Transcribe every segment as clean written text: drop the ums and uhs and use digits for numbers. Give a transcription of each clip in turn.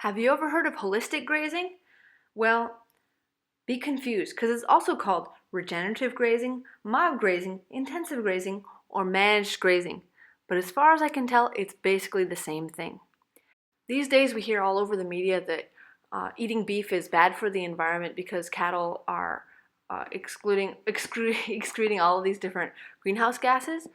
Have you ever heard of holistic grazing? Well, be confused because it's also called regenerative grazing, mild grazing, intensive grazing, or managed grazing. But as far as I can tell, it's basically the same thing. These days we hear all over the media that eating beef is bad for the environment because cattle are excreting all of these different greenhouse gases.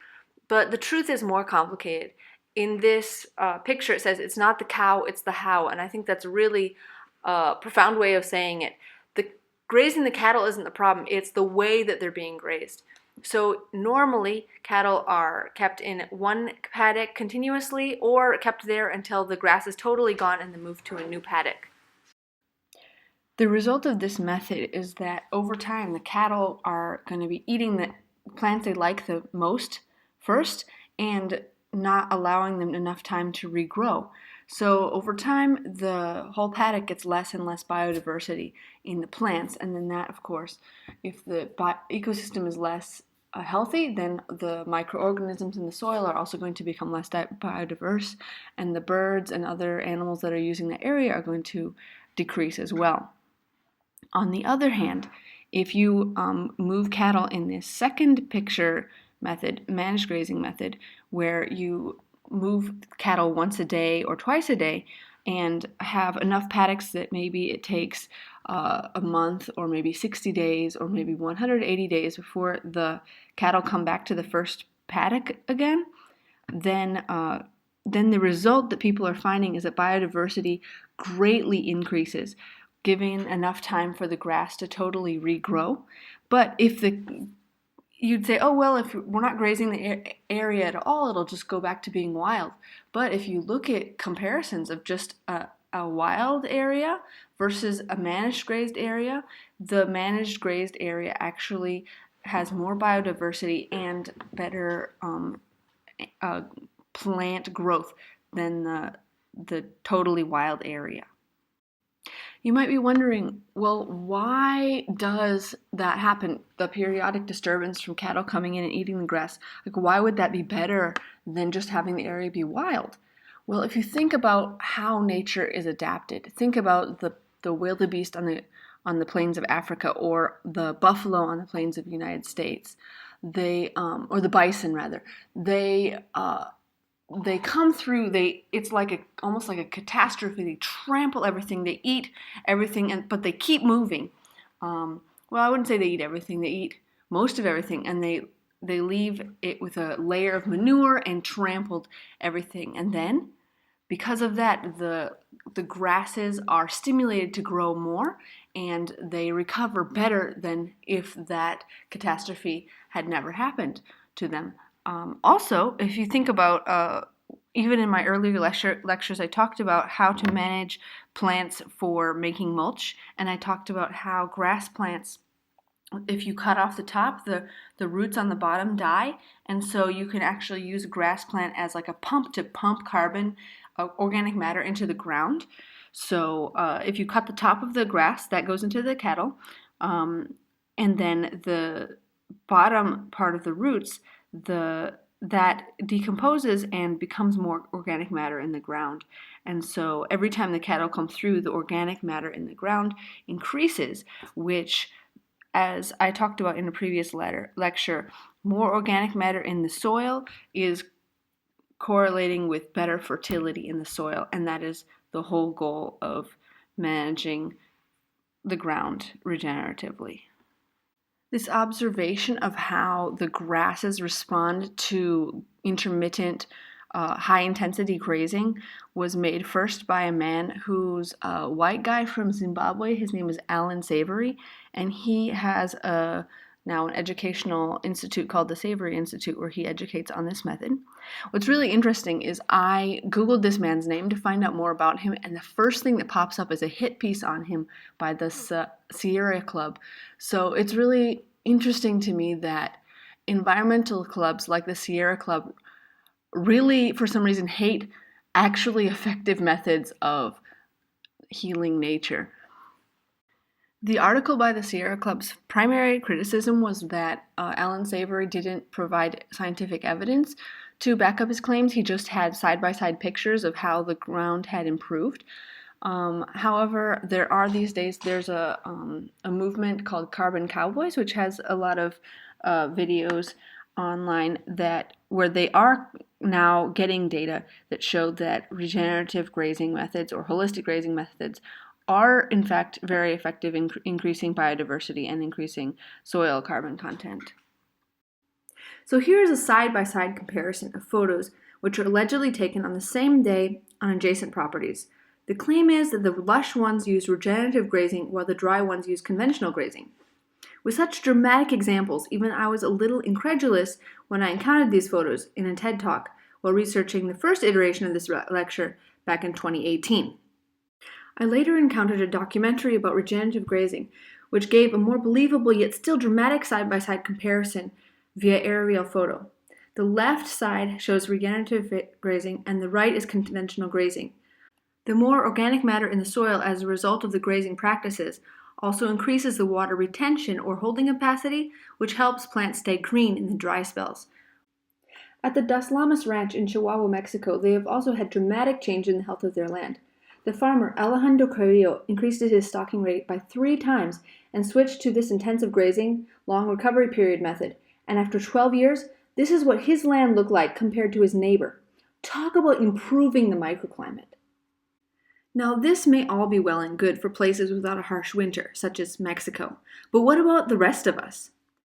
But the truth is more complicated. In this picture, it says it's not the cow, it's the how, and I think that's a really profound way of saying it. The grazing the cattle isn't the problem; it's the way that they're being grazed. So normally, cattle are kept in one paddock continuously, or kept there until the grass is totally gone and then moved to a new paddock. The result of this method is that over time the cattle are going to be eating the plants they like the most first and not allowing them enough time to regrow. So over time the whole paddock gets less and less biodiversity in the plants, and then that, of course, if the ecosystem is less healthy, then the microorganisms in the soil are also going to become less biodiverse, and the birds and other animals that are using the area are going to decrease as well. On the other hand, if you move cattle in this second picture method, managed grazing method, where you move cattle once a day or twice a day and have enough paddocks that maybe it takes a month or maybe 60 days or maybe 180 days before the cattle come back to the first paddock again, then the result that people are finding is that biodiversity greatly increases, giving enough time for the grass to totally regrow. But you'd say, oh, well, if we're not grazing the area at all, it'll just go back to being wild. But if you look at comparisons of just a wild area versus a managed grazed area, the managed grazed area actually has more biodiversity and better plant growth than the totally wild area. You might be wondering, well, why does that happen? The periodic disturbance from cattle coming in and eating the grass, like why would that be better than just having the area be wild? Well, if you think about how nature is adapted, think about the wildebeest on the plains of Africa, or the buffalo on the plains of the United States. Or the bison rather. They come through, it's like almost like a catastrophe. They trample everything, they eat everything, but they keep moving. Well, I wouldn't say they eat everything, they eat most of everything, and they leave it with a layer of manure and trampled everything. And then, because of that, the grasses are stimulated to grow more, and they recover better than if that catastrophe had never happened to them. Also, if you think about, even in my earlier lectures, I talked about how to manage plants for making mulch, and I talked about how grass plants, if you cut off the top, the roots on the bottom die, and so you can actually use a grass plant as like a pump to pump carbon, organic matter into the ground. So if you cut the top of the grass, that goes into the cattle, and then the bottom part of the roots, that decomposes and becomes more organic matter in the ground. And so every time the cattle come through, the organic matter in the ground increases, which, as I talked about in a previous lecture, more organic matter in the soil is correlating with better fertility in the soil, and that is the whole goal of managing the ground regeneratively. This observation of how the grasses respond to intermittent high-intensity grazing was made first by a man who's a white guy from Zimbabwe. His name is Alan Savory, and he has now an educational institute called the Savory Institute, where he educates on this method. What's really interesting is I Googled this man's name to find out more about him, and the first thing that pops up is a hit piece on him by the Sierra Club. So it's really interesting to me that environmental clubs like the Sierra Club really, for some reason, hate actually effective methods of healing nature. The article by the Sierra Club's primary criticism was that Alan Savory didn't provide scientific evidence to back up his claims. He just had side-by-side pictures of how the ground had improved. However, there are these days, there's a movement called Carbon Cowboys, which has a lot of videos online where they are now getting data that show that regenerative grazing methods or holistic grazing methods are in fact very effective in increasing biodiversity and increasing soil carbon content. So here is a side-by-side comparison of photos which are allegedly taken on the same day on adjacent properties. The claim is that the lush ones use regenerative grazing while the dry ones use conventional grazing. With such dramatic examples, even I was a little incredulous when I encountered these photos in a TED Talk while researching the first iteration of this lecture back in 2018. I later encountered a documentary about regenerative grazing, which gave a more believable yet still dramatic side-by-side comparison via aerial photo. The left side shows regenerative grazing and the right is conventional grazing. The more organic matter in the soil as a result of the grazing practices also increases the water retention or holding capacity, which helps plants stay green in the dry spells. At the Dos Lamas Ranch in Chihuahua, Mexico, they have also had dramatic change in the health of their land. The farmer, Alejandro Carrillo, increased his stocking rate by 3 times and switched to this intensive grazing, long recovery period method. And after 12 years, this is what his land looked like compared to his neighbor. Talk about improving the microclimate. Now, this may all be well and good for places without a harsh winter, such as Mexico. But what about the rest of us?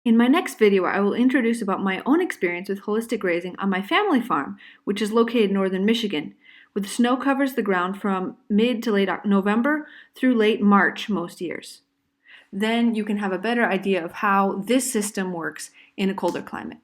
In my next video, I will introduce about my own experience with holistic grazing on my family farm, which is located in northern Michigan, where the snow covers the ground from mid to late November through late March most years. Then you can have a better idea of how this system works in a colder climate.